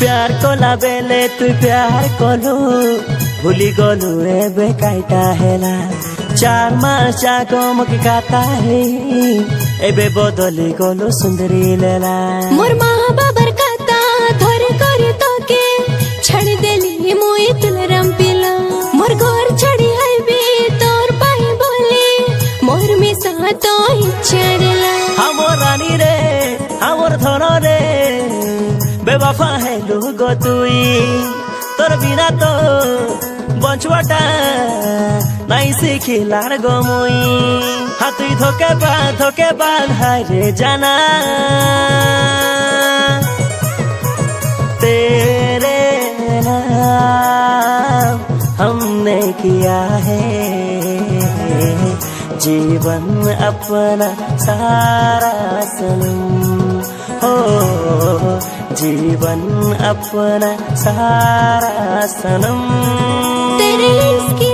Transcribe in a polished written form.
प्यार कोला बेले तु प्यार कोलु भूली गोलु एबे काइटा हेला 4 मास जाको मके काता हे एबे बदली गोलु सुंदरी लेला मोर माँ बाबर काता धर कर तो के छड़ देली मोई तुलरम पिला मोर घर छड़ी है बे तोर पाई बोले मोर में सा तो ही छड़ला हमर रानी रे हमर धन रे बेवफा है लोगो तुई तोर बिना तो बंचवाटा नहीं सिखिलार गमुई हाथुई धोके बाद हाय रे जाना तेरे नाम हमने किया है जीवन अपना सारा सनम हो जीवन अपना सारा सनम तेरे इसकी